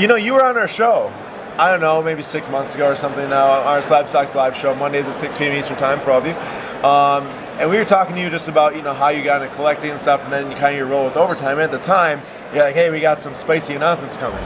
You were on our show, I don't know, maybe 6 months ago or something now, our SlabStox live show, Mondays at 6 p.m. Eastern time for all of you. And we were talking to you just about, how you got into collecting and stuff, and then kind of your role with Overtime. And at the time, you're like, hey, we got some spicy announcements coming.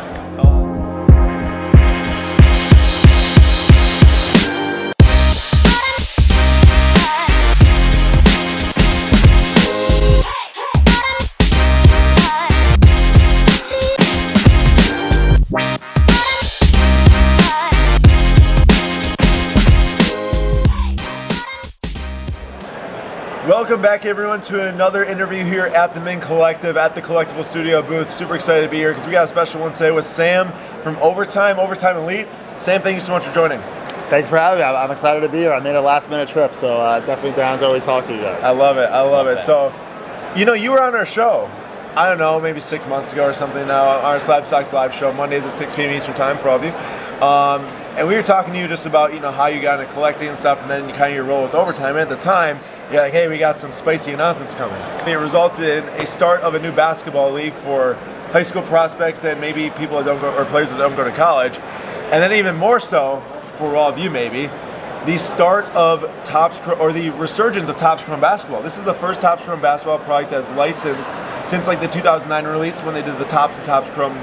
Welcome back, everyone, to another interview here at the Min Collective at the Collectable Studio booth. Super excited to be here because we got a special one today with Sam from Overtime Elite. Sam, thank you so much for joining. Thanks for having me. I'm excited to be here. I made a last-minute trip, so definitely down to always talk to you guys. I love it. So, you were on our show, I don't know, maybe 6 months ago or something now, our SlabStox live show, Mondays at 6 p.m. Eastern time for all of you. And we were talking to you just about, how you got into collecting and stuff, and then kind of your role with Overtime. And at the time, you're like, hey, we got some spicy announcements coming. It resulted in a start of a new basketball league for high school prospects and maybe people that don't go, or players that don't go to college. And then even more so, for all of you maybe, the start of the resurgence of Topps Chrome basketball. This is the first Topps Chrome basketball product that's licensed since like the 2009 release when they did the Topps and Topps Chrome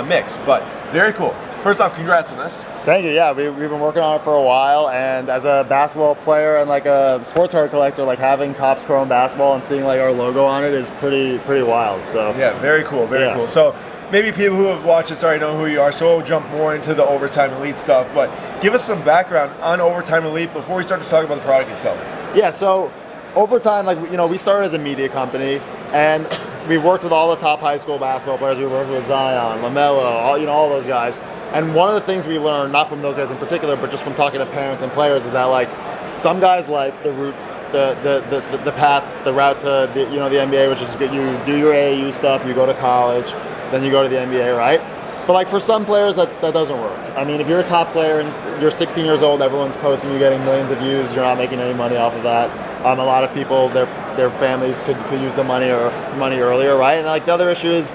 mix. But very cool. First off, congrats on this. Thank you. Yeah, we've been working on it for a while, and as a basketball player and like a sports card collector, like having Topps Chrome basketball and seeing like our logo on it is pretty wild. So yeah, very cool. So maybe people who have watched this already know who you are, so we'll jump more into the Overtime Elite stuff. But give us some background on Overtime Elite before we start to talk about the product itself. Yeah, so Overtime, we started as a media company, and we worked with all the top high school basketball players. We worked with Zion, LaMelo, all those guys. And one of the things we learned, not from those guys in particular, but just from talking to parents and players, is that like some guys like the route, the path, the route to the NBA, which is you do your AAU stuff, you go to college, then you go to the NBA, right? But like for some players, that doesn't work. I mean, if you're a top player and you're 16 years old, everyone's posting, you're getting millions of views, you're not making any money off of that. A lot of people, their families could use the money earlier, right? And like the other issue is,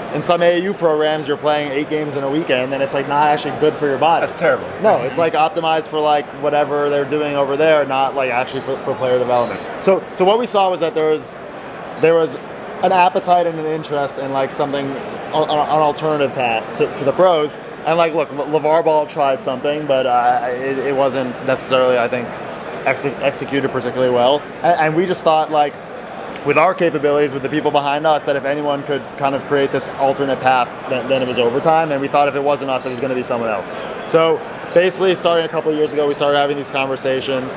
in some AAU programs, you're playing 8 games in a weekend, and it's like not actually good for your body. That's terrible. No, it's like optimized for like whatever they're doing over there, not like actually for player development. So what we saw was that there was an appetite and an interest in like something, an alternative path to the pros. And like, look, LeVar Ball tried something, but it wasn't necessarily, I think, executed particularly well. And we just thought like, with our capabilities, with the people behind us, that if anyone could kind of create this alternate path, then it was Overtime. And we thought if it wasn't us, it was going to be someone else. So basically, starting a couple of years ago, we started having these conversations,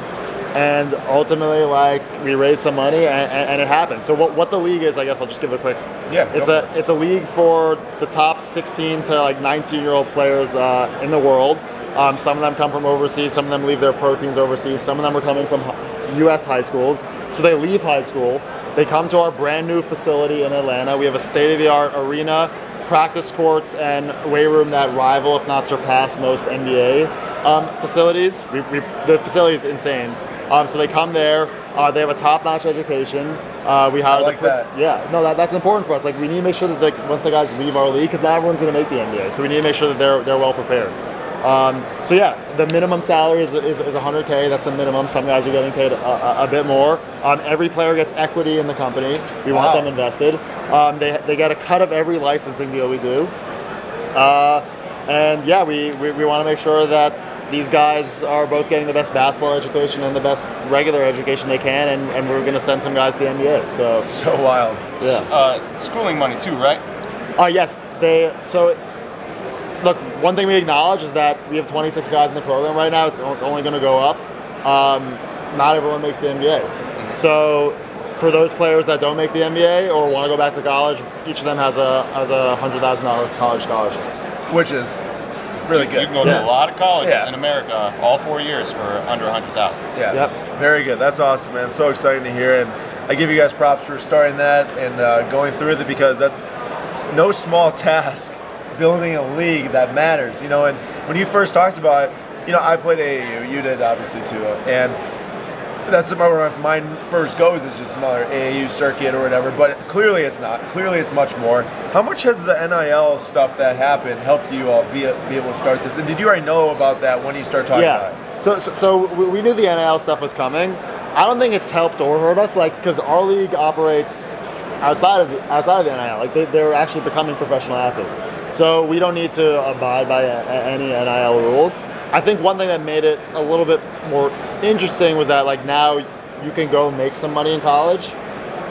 and ultimately, like, we raised some money, and it happened. So what the league is, I guess I'll just give it a quick. Yeah. It's a league for the top 16 to like 19-year-old players in the world. Some of them come from overseas. Some of them leave their pro teams overseas. Some of them are coming from U.S. high schools. So they leave high school. They come to our brand new facility in Atlanta. We have a state-of-the-art arena, practice courts, and weight room that rival, if not surpass, most NBA facilities. The facility is insane. So they come there. They have a top-notch education. We hire that's important for us. Like, we need to make sure that once the guys leave our league, because not everyone's going to make the NBA, so we need to make sure that they're well prepared. So yeah, the minimum salary is 100K. That's the minimum. Some guys are getting paid a bit more. Every player gets equity in the company. We want them invested. They get a cut of every licensing deal we do. And yeah, we want to make sure that these guys are both getting the best basketball education and the best regular education they can, and we're going to send some guys to the NBA. So wild. Yeah. Schooling money too, right? Yes. Look, one thing we acknowledge is that we have 26 guys in the program right now. It's only going to go up. Not everyone makes the NBA. So for those players that don't make the NBA or want to go back to college, each of them has a $100,000 college scholarship. Which is really good. You can go to a lot of colleges in America all 4 years for under $100,000. Yeah. Yep. Very good. That's awesome, man. So exciting to hear. And I give you guys props for starting that and going through with it, because that's no small task. Building a league that matters, and when you first talked about it, I played AAU, you did obviously too, and That's about where my mind first goes, is just another AAU circuit or whatever. But clearly it's not. Clearly it's much more. How much has the NIL stuff that happened helped you all be able to start this? And did you already know about that when you started talking about it? So we knew the NIL stuff was coming. I don't think it's helped or hurt us, like, because our league operates outside of the NIL. Like, they're actually becoming professional athletes. So we don't need to abide by any NIL rules. I think one thing that made it a little bit more interesting was that, like, now you can go make some money in college.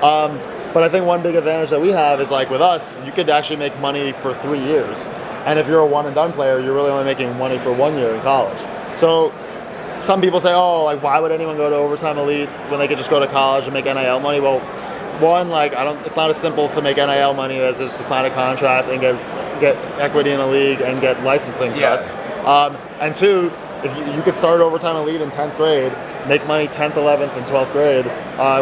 But I think one big advantage that we have is, like, with us, you could actually make money for 3 years. And if you're a one and done player, you're really only making money for 1 year in college. So some people say, oh, like, why would anyone go to Overtime Elite when they could just go to college and make NIL money? Well, one, like, it's not as simple to make NIL money as is to sign a contract and get equity in a league and get licensing cuts. And two, if you could start Overtime Elite in 10th grade, make money 10th, 11th, and 12th grade,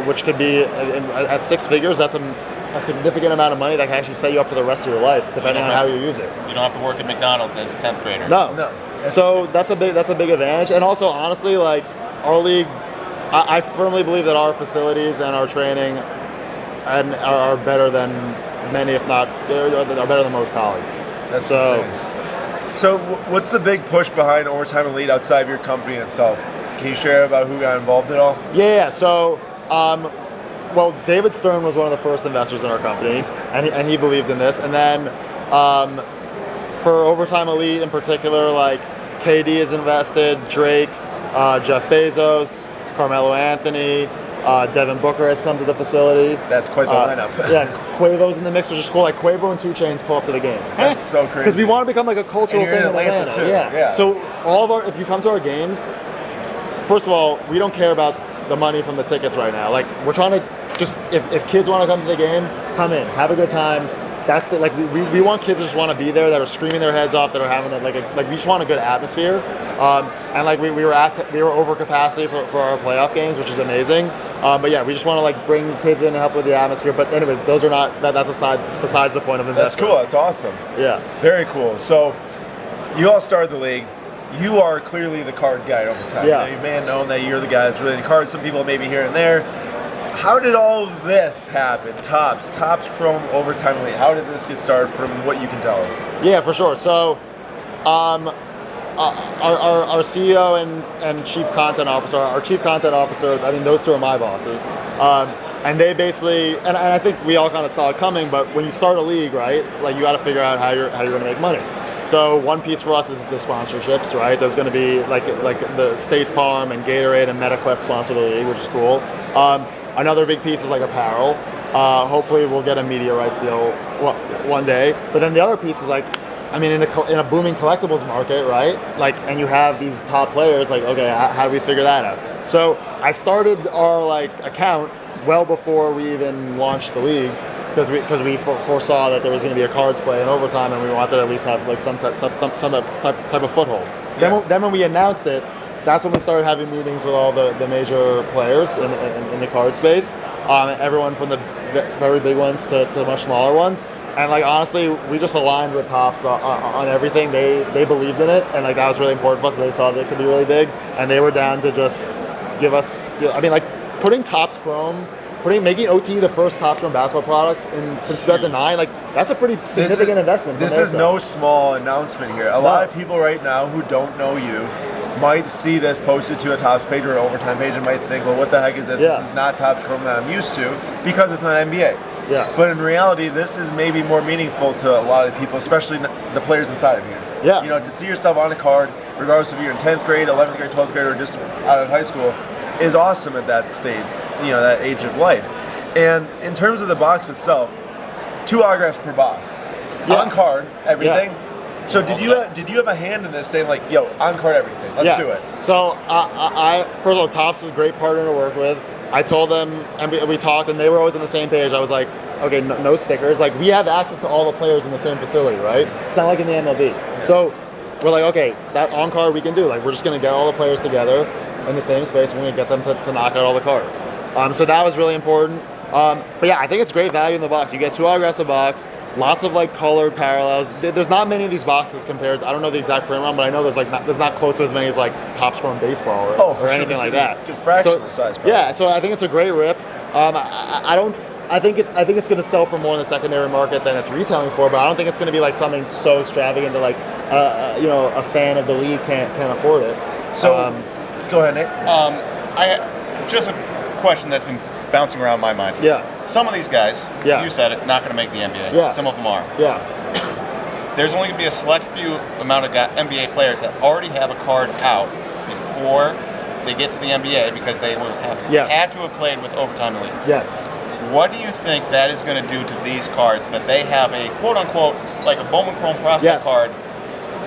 which could be at 6 figures. That's a significant amount of money that can actually set you up for the rest of your life, depending on how you use it. You don't have to work at McDonald's as a 10th grader. No. So that's a big advantage. And also, honestly, like, our league, I firmly believe that our facilities and our training are better than many, if not, are better than most colleges. That's so insane. So what's the big push behind Overtime Elite outside of your company itself? Can you share about who got involved at all? Yeah. So, well, David Stern was one of the first investors in our company, and he believed in this. And then for Overtime Elite in particular, like, KD is invested, Drake, Jeff Bezos, Carmelo Anthony, Devin Booker has come to the facility. That's quite the lineup. Yeah, Quavo's in the mix, which is cool. Like, Quavo and 2 Chainz pull up to the games. That's so crazy. Because we want to become like a cultural thing in Atlanta too. Yeah. So if you come to our games, first of all, we don't care about the money from the tickets right now. Like, we're trying to just, if kids want to come to the game, come in, have a good time. That's we want kids to just want to be there, that are screaming their heads off, that are having we just want a good atmosphere. And like we were over capacity for our playoff games, which is amazing. But yeah, we just want to, like, bring kids in and help with the atmosphere. But anyways, those are not that's besides the point of investors. That's cool. That's awesome. Yeah. Very cool. So you all started the league. You are clearly the card guy over time. Yeah. You may have known that you're the guy that's really into cards. Some people maybe here and there. How did all of this happen? Topps Chrome Overtime Elite. How did this get started from what you can tell us? Yeah, for sure. So, our CEO and chief content officer, I mean, those two are my bosses. And they basically, and I think we all kind of saw it coming, but when you start a league, right, like, you got to figure out how you're going to make money. So one piece for us is the sponsorships, right? There's going to be like the State Farm and Gatorade and MetaQuest sponsor the league, which is cool. Another big piece is, like, apparel. Hopefully we'll get a media rights deal one day. But then the other piece is, like, I mean, in a booming collectibles market, right? Like, and you have these top players, like, okay, how do we figure that out? So I started our, like, account well before we even launched the league, because we foresaw that there was going to be a cards play in Overtime, and we wanted to at least have, like, some type of foothold. Yeah. Then when we announced it, that's when we started having meetings with all the major players in the card space. Everyone from the very big ones to much smaller ones. And, like, honestly, we just aligned with Topps on everything. They believed in it, and, like, that was really important for us. They saw that it could be really big, and they were down to just give us, I mean, like, putting Topps Chrome, making OTE the first Topps Chrome basketball product since 2009, like, that's a pretty significant investment. This is no small announcement here. A lot of people right now who don't know you might see this posted to a Topps page or an Overtime page and might think, well, what the heck is this? Yeah. This is not Topps Chrome that I'm used to, because it's not NBA. Yeah. But in reality, this is maybe more meaningful to a lot of people, especially the players inside of here. Yeah. You know, to see yourself on a card, regardless if you're in 10th grade, 11th grade, 12th grade, or just out of high school, is awesome at that stage, you know, that age of life. And in terms of the box itself, 2 autographs per box. Yeah. On card, everything. Yeah. So did you have a hand in this, saying, like, yo, on card everything, let's do it? So first of all, Topps is a great partner to work with. I told them, and we talked, and they were always on the same page. I was like, okay, no stickers. Like, we have access to all the players in the same facility, right? It's not like in the MLB. Yeah. So we're like, okay, that on card we can do. Like, we're just going to get all the players together in the same space, and we're going to get them to knock out all the cards. So that was really important. But yeah, I think it's great value in the box. You get 2 autographs a box. Lots of like colored parallels. There's not many of these boxes compared to, I don't know the exact print run, but I know there's not close to as many as like Topps Chrome baseball or anything like that. A fraction of the size. Probably. Yeah, so I think it's a great rip. I think it's going to sell for more in the secondary market than it's retailing for, but I don't think it's going to be like something so extravagant that like a fan of the league can't afford it. So go ahead, Nick. Just a question that's been bouncing around my mind. Yeah. Some of these guys, Yeah. you said it, not going to make the NBA. Yeah. Some of them are. Yeah. There's only going to be a select few amount of NBA players that already have a card out before they get to the NBA because they will have had to have played with Overtime Elite. Yes. What do you think that is going to do to these cards that they have a quote-unquote, like a Bowman Chrome prospect card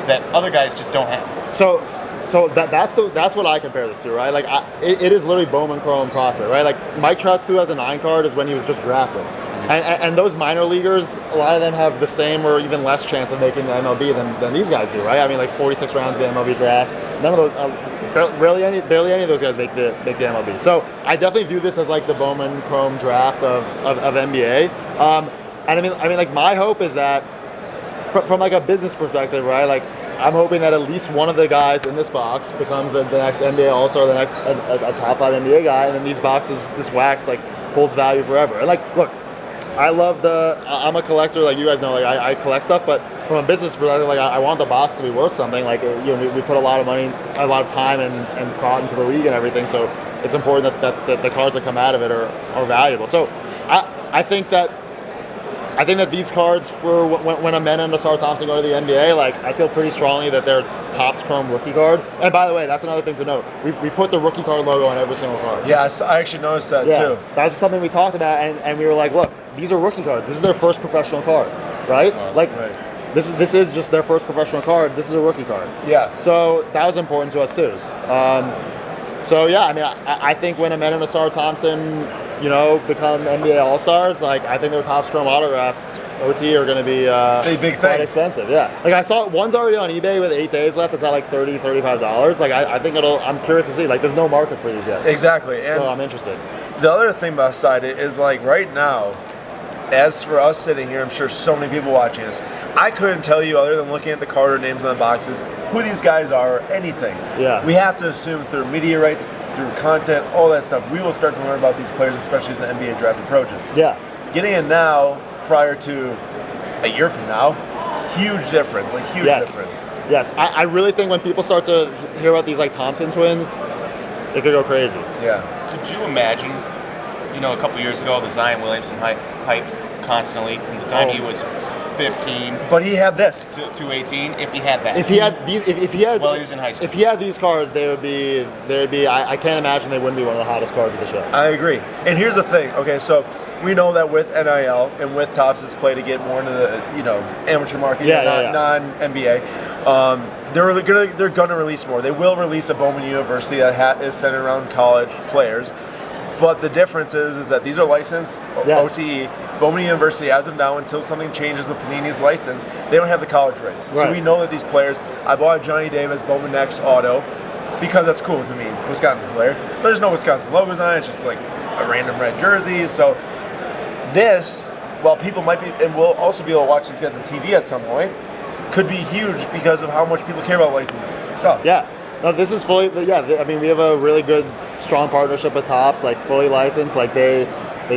that other guys just don't have? So that's what I compare this to, right? Like it is literally Bowman Chrome prospect, right? Like Mike Trout's 2009 card is when he was just drafted, and those minor leaguers, a lot of them have the same or even less chance of making the MLB than these guys do, right? I mean, like 46 rounds of the MLB draft. None of those, barely any of those guys make the MLB. So I definitely view this as like the Bowman Chrome draft of NBA. And I mean, like my hope is that from like a business perspective, right? Like I'm hoping that at least one of the guys in this box becomes the next NBA All-Star, the next a top 5 NBA guy, and then these boxes, this wax like holds value forever. And like, look, I'm a collector, like you guys know, like I collect stuff, but from a business perspective, like I want the box to be worth something. Like we put a lot of money, a lot of time and thought into the league and everything, so it's important that the cards that come out of it are valuable. So I think that these cards, for when Amena and Asar Thompson go to the NBA, like I feel pretty strongly that they're Topps Chrome rookie card. And by the way, that's another thing to note. We put the rookie card logo on every single card. Yes, I actually noticed that too. That's something we talked about, and we were like, look, these are rookie cards. This is their first professional card, right? This is just their first professional card. This is a rookie card. Yeah. So that was important to us too. So yeah, I mean, I think when Amena and Asar Thompson, become NBA All-Stars, like I think their Topps Chrome autographs OT are going to be big quite things. expensive. Yeah, like I saw one's already on eBay with 8 days left. It's at like $30-$35. Like I think I'm curious to see. Like there's no market for these yet. Exactly. And so I'm interested. The other thing beside it is like right now, as for us sitting here, I'm sure so many people watching this, I couldn't tell you, other than looking at the card or names on the boxes, who these guys are or anything. Yeah. We have to assume through media rights, through content, all that stuff, we will start to learn about these players, especially as the NBA draft approaches. Yeah. Getting in now, prior to a year from now, huge difference, like huge difference. Yes, I really think when people start to hear about these like Thompson twins, it could go crazy. Yeah. Could you imagine, a couple years ago, the Zion Williamson hype constantly from the time he was 15. But he had this to 18. If he had that. If he had these, if he had, well, he was in high school. If he had these cards, there would be. I can't imagine they wouldn't be one of the hottest cards of the show. I agree. And here's the thing. Okay, so we know that with NIL and with Topps' play to get more into the amateur market, non-NBA, they're gonna release more. They will release a Bowman University that is centered around college players. But the difference is that these are licensed OTE. Bowman University, as of now, until something changes with Panini's license, they don't have the college rights. Right. So we know that these players. I bought a Johnny Davis Bowman Next auto because that's cool to me, Wisconsin player. But there's no Wisconsin logos on it. It's just like a random red jersey. So this, while people might be, and we'll also be able to watch these guys on TV at some point, could be huge because of how much people care about licensed stuff. Yeah. No, this is fully. Yeah. I mean, we have a really good, strong partnership with Topps, like fully licensed. Like they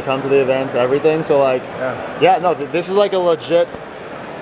come to the events, everything. So like, this is like a legit,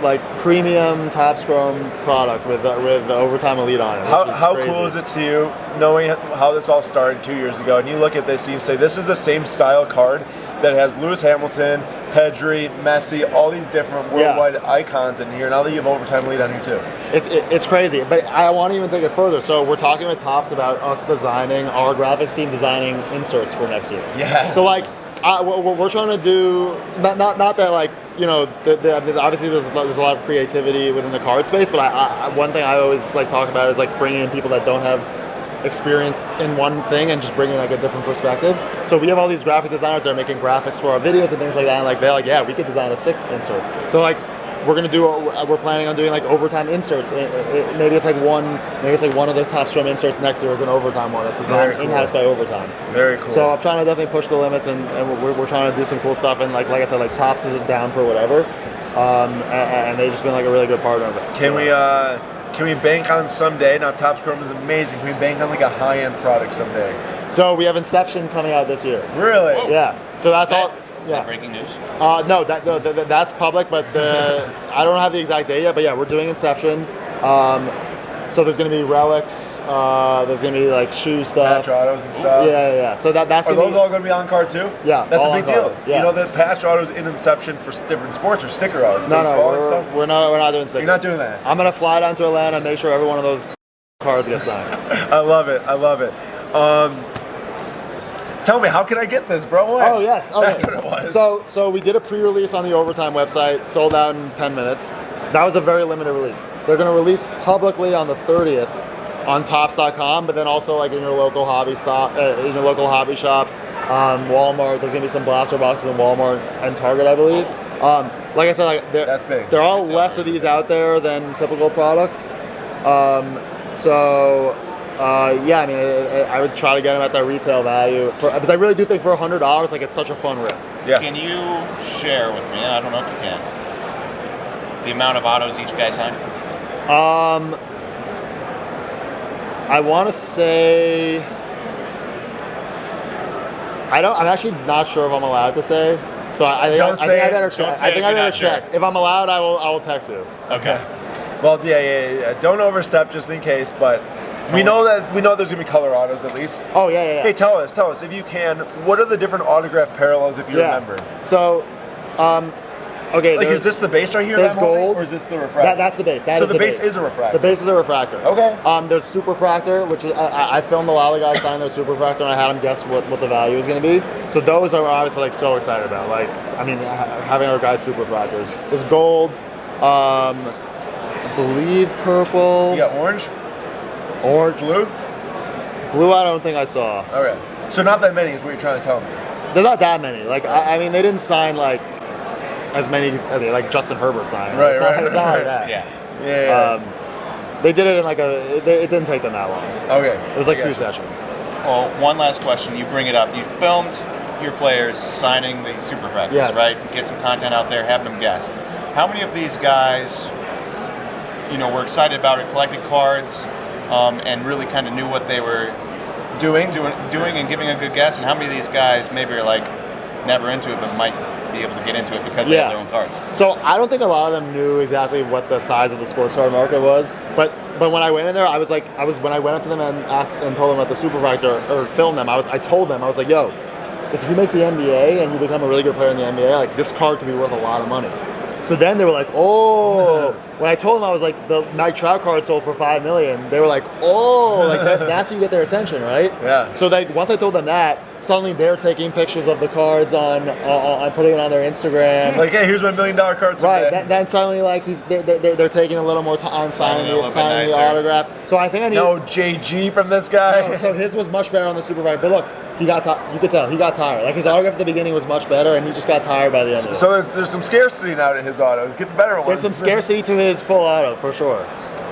like premium Topps Chrome product with the Overtime Elite on it. How cool is it to you knowing how this all started 2 years ago, and you look at this and you say this is the same style card that has Lewis Hamilton, Pedri, Messi, all these different worldwide icons in here. Now that you have Overtime Elite on here too, it's crazy. But I want to even take it further. So we're talking with Topps about us designing, our graphics team designing inserts for next year. Yeah. So like. We're trying to do not that like obviously there's a lot of creativity within the card space, but one thing I always like talk about is like bringing in people that don't have experience in one thing and just bringing like a different perspective. So we have all these graphic designers that are making graphics for our videos and things like that, and like they're like, yeah, we could design a sick insert. So like we're planning on doing like overtime inserts. Maybe it's like one of the Topps Chrome inserts next year is an overtime one that's designed in-house by Overtime. Very cool. So I'm trying to definitely push the limits, and we're trying to do some cool stuff. And like I said, like Topps is down for whatever. and they've just been like a really good partner of it. Can we bank on someday? Now, Topps Chrome is amazing. Can we bank on like a high-end product someday? So we have Inception coming out this year. Really? Whoa. Yeah. So that's all. Is that breaking news? No, that's public, but I don't have the exact date yet. But yeah, we're doing Inception. So there's going to be relics. There's going to be like shoe stuff. Patch autos and stuff. Yeah. So that's. Are those all going to be on card too? Yeah, that's all a big on deal. card. Yeah. You know that patch autos in Inception for different sports or sticker autos, baseball and stuff. We're not doing stickers. You're not doing that. I'm going to fly down to Atlanta and make sure every one of those cards gets signed. I love it. Tell me, how can I get this, bro? What? Oh, yes. Okay. That's what it was. So we did a pre-release on the Overtime website, sold out in 10 minutes. That was a very limited release. They're going to release publicly on the 30th on Topps.com, but then also like in your local hobby shops, Walmart. There's going to be some blaster boxes in Walmart and Target, I believe. Like I said, like that's big. There are less of these out there than typical products. Yeah, I mean, I would try to get them at that retail value because I really do think for $100, like it's such a fun rip. Yeah. Can you share with me? I don't know if you can. The amount of autos each guy signed. I want to say. I'm actually not sure if I'm allowed to say. So I think I better check. I better check. If I'm allowed, I will text you. Okay. Well, yeah. Don't overstep just in case, but. We know there's gonna be color autos at least. Oh yeah. Hey, tell us if you can. What are the different autograph parallels if you remember? So, okay. Like, is this the base right here? There's gold, or is this the refractor? That's the base. So the base is a refractor. The base is a refractor. Okay. There's superfractor, which is I filmed a lot of the guys sign their superfractor, and I had them guess what the value is going to be. So those are obviously like so excited about. Like, I mean, having our guys superfractors. There's gold. I believe purple. You got orange. Orange. Blue, I don't think I saw. Okay. So not that many is what you're trying to tell me. There's not that many. Like, I mean, they didn't sign like as many as like Justin Herbert signed. Right. It's not like that. Yeah. They did it in like it didn't take them that long. Okay. It was like 2 sessions. Well, one last question. You bring it up. You filmed your players signing the superfractors, right? Get some content out there, having them guess. How many of these guys, were excited about it, collected cards, and really kind of knew what they were doing and giving a good guess? And how many of these guys maybe are like never into it but might be able to get into it because they have their own cards? So I don't think a lot of them knew exactly what the size of the sports card market was, but when I went in there, when I went up to them and asked and told them about the superfractor or filmed them, I told them, like, yo, if you make the NBA and you become a really good player in the NBA, like this card could be worth a lot of money. So then they were like, oh. When I told them I was like, the Mike Trout card sold for $5 million, they were like, oh, like that's how you get their attention, right? Yeah. So once I told them that, suddenly they're taking pictures of the cards on putting it on their Instagram. Like, hey, here's my $1 million card. Right. Then suddenly, like they're taking a little more time signing the autograph. So I think I need no JG from this guy. No, so his was much better on the Superbike, but look. You could tell he got tired. Like his autograph at the beginning was much better, and he just got tired by the end of it. So there's some scarcity now to his autos. Get the better ones. There's some scarcity to his full auto for sure.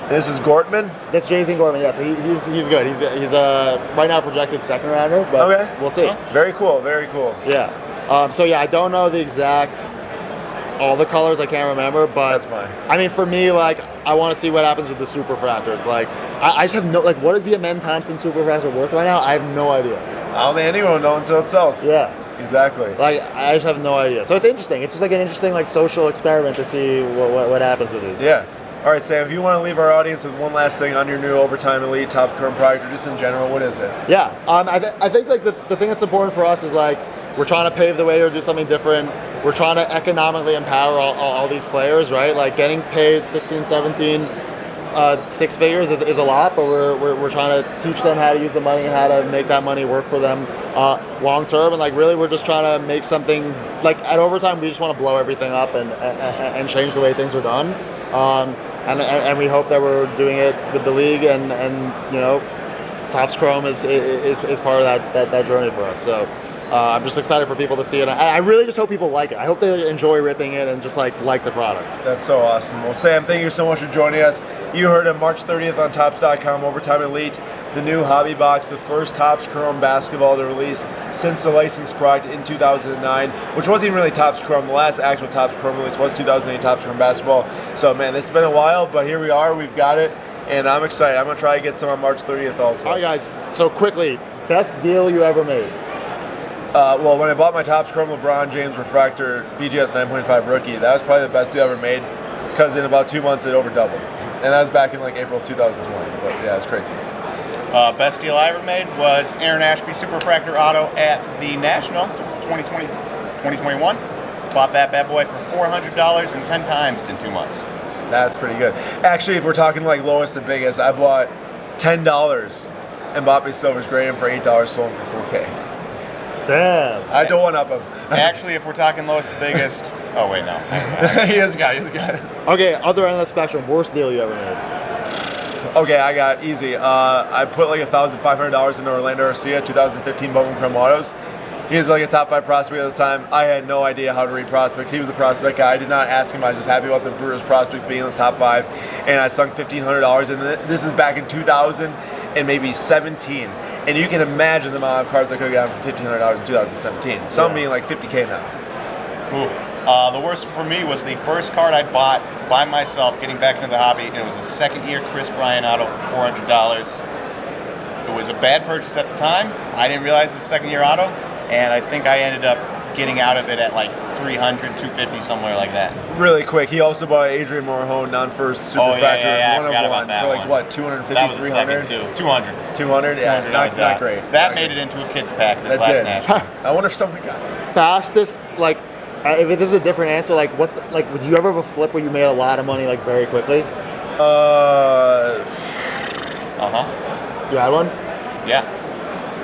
This is Gortman. That's Jay-Z Gortman. Yeah, so he's good. He's right now projected second rounder, but we'll see. Very cool. Yeah. So yeah, I don't know the exact all the colors. I can't remember, but that's fine. I mean, for me, like I want to see what happens with the superfractors. Like I just have no what is the Amen Thompson superfractor worth right now? I have no idea. I don't think anyone will know until it sells. Yeah. Exactly. Like I just have no idea. So it's interesting. It's just like an interesting like social experiment to see what happens with these. Yeah. All right, Sam. If you want to leave our audience with one last thing on your new Overtime Elite Topps Chrome product, or just in general, what is it? Yeah. I think like the thing that's important for us is like we're trying to pave the way or do something different. We're trying to economically empower all these players, right? Like getting paid 16, 17. 6 figures is a lot, but we're trying to teach them how to use the money and how to make that money work for them long term. And like really, we're just trying to make something like at Overtime. We just want to blow everything up and change the way things are done. And we hope that we're doing it with the league and Topps Chrome is part of that journey for us. So. I'm just excited for people to see it. I really just hope people like it. I hope they enjoy ripping it and just like the product. That's so awesome. Well, Sam, thank you so much for joining us. You heard him March 30th on Topps.com, Overtime Elite. the new hobby box, the first Topps Chrome basketball to release since the licensed product in 2009, which wasn't even really Topps Chrome. The last actual Topps Chrome release was 2008 Topps Chrome basketball. So man, it's been a while, but here we are, we've got it, and I'm excited. I'm gonna try to get some on March 30th also. All right, guys, so quickly, best deal you ever made? Well, when I bought my Topps Chrome LeBron James Refractor BGS 9.5 rookie, that was probably the best deal I ever made, because in about 2 months it over doubled. And that was back in like April of 2020, but yeah, it's crazy. Best deal I ever made was Aaron Ashby Super Refractor Auto at the National 2021. Bought that bad boy for $400 and 10 times in 2 months. That's pretty good. Actually, if we're talking like lowest and biggest, I bought $10 and bought me Silver's Graham for $8, sold him for $4K. Damn. I don't one up him. Actually, if we're talking lowest and biggest, oh wait, no. He is a guy. He's a guy. Okay, other end of the spectrum, worst deal you ever made? Okay, I got easy. I put like $1,500 into Orlando Arcia 2015 Bowman Chrome Autos. He was like a top 5 prospect at the time. I had no idea how to read prospects. He was a prospect guy. I did not ask him. I was just happy about the Brewers prospect being in the top 5. And I sunk $1,500. And this is back in 2000 and maybe 17. And you can imagine the amount of cards I could have gotten for $1,500 in 2017. Some being like $50K now. Ooh. The worst for me was the first card I bought by myself getting back into the hobby. And it was a second year Chris Bryant auto for $400. It was a bad purchase at the time. I didn't realize it was a second year auto. And I think I ended up getting out of it at like 300, 250, somewhere like that. Really quick, he also bought an Adrian Morhone non-first Super Refractor I forgot about 101 that for like one. what, 250, That was a 300? second too. 200. 200? Yeah, not great. That Not made great. it into a kids pack this That last did. national. I wonder if somebody got it. Fastest, like, if this is a different answer, like, what's the, like, did you ever have a flip where you made a lot of money, like, very quickly? You had one? Yeah.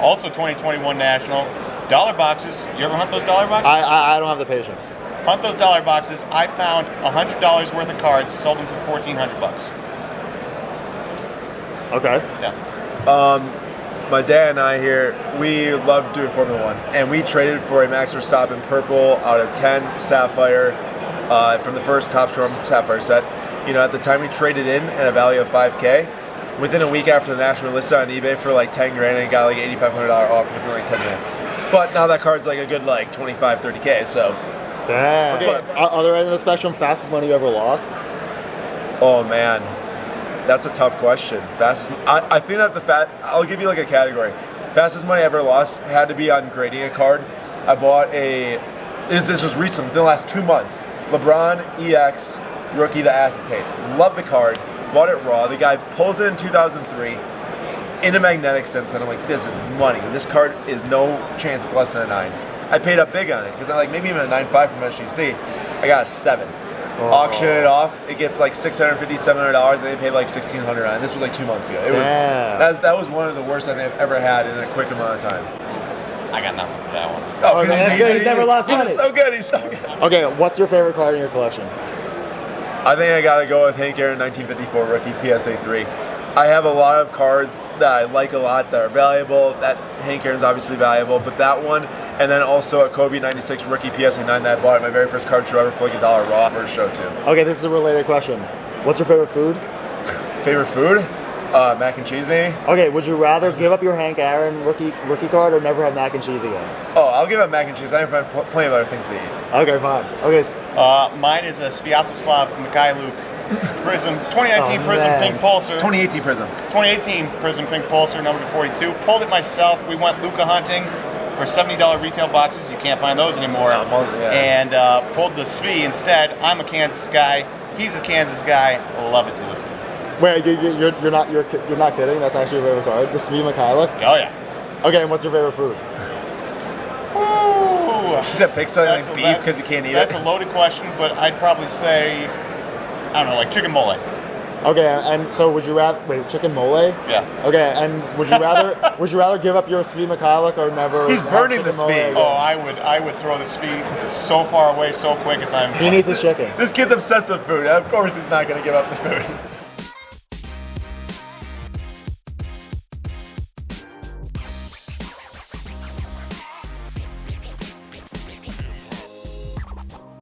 Also 2021 national. Dollar boxes. You ever hunt those dollar boxes? I don't have the patience. Hunt those dollar boxes. I found $100 worth of cards, sold them for $1,400. Okay. Yeah. My dad and I here, we love doing Formula One, and we traded for a Max Verstappen purple out of 10 Sapphire from the first Topps Chrome Sapphire set. You know, at the time we traded in at a value of $5K. Within a week after the national, listed on eBay for like 10 grand and got like $8,500 off within like 10 minutes. But now that card's like a good like 25, 30K, so. Damn. Okay, other end of the spectrum, fastest money you ever lost? Oh man, that's a tough question. Fastest, I think that I'll give you like a category. Fastest money I ever lost had to be on grading a card. I bought this was recent, within the last 2 months. LeBron EX rookie the acetate. Love the card, bought it raw. The guy pulls it in 2003. Into magnetic since then. I'm like, this is money. This card is no chance it's less than a 9. I paid up big on it because I like maybe even a 9.5 from SGC. I got a 7. Auction it off. It gets like $650, $700, and they paid like $1,600 on it. This was like 2 months ago. That was one of the worst I think I've ever had in a quick amount of time. I got nothing for that one. Oh, that's good. He's never lost money. He's so good. He's so good. Okay, what's your favorite card in your collection? I think I gotta go with Hank Aaron 1954 rookie PSA 3. I have a lot of cards that I like a lot that are valuable. That Hank Aaron's obviously valuable, but that one, and then also a Kobe 96 rookie PSA 9 that I bought at my very first card show ever for like $1 raw for a show too. Okay, this is a related question. What's your favorite food? Favorite food? Mac and cheese maybe? Okay, would you rather give up your Hank Aaron rookie card or never have mac and cheese again? Oh, I'll give up mac and cheese. I have plenty of other things to eat. Okay, fine. Okay. Mine is a Sviatoslav Mikhailuk Prism 2019 Prism man. Pink Pulsar. 2018 Prism. 2018 Prism Pink Pulsar number 42. Pulled it myself. We went Luca hunting for $70 retail boxes. You can't find those anymore. And pulled the Svi instead. I'm a Kansas guy. He's a Kansas guy. Love it to this thing. Wait, you're not kidding? That's actually your favorite card, the Svi Mikhailuk? Oh yeah. Okay, and what's your favorite food? Ooh. Is that pick something like beef because you can't eat it? That's a loaded question, but I'd probably say, I don't know, like chicken mole. Okay, and so would you rather chicken mole? Yeah. Okay, and would you rather give up your Svi Mikhailuk or never? He's burning the Svi. Oh, I would throw the Svi so far away so quick as I'm. He needs his chicken. This kid's obsessed with food. Of course he's not going to give up the food.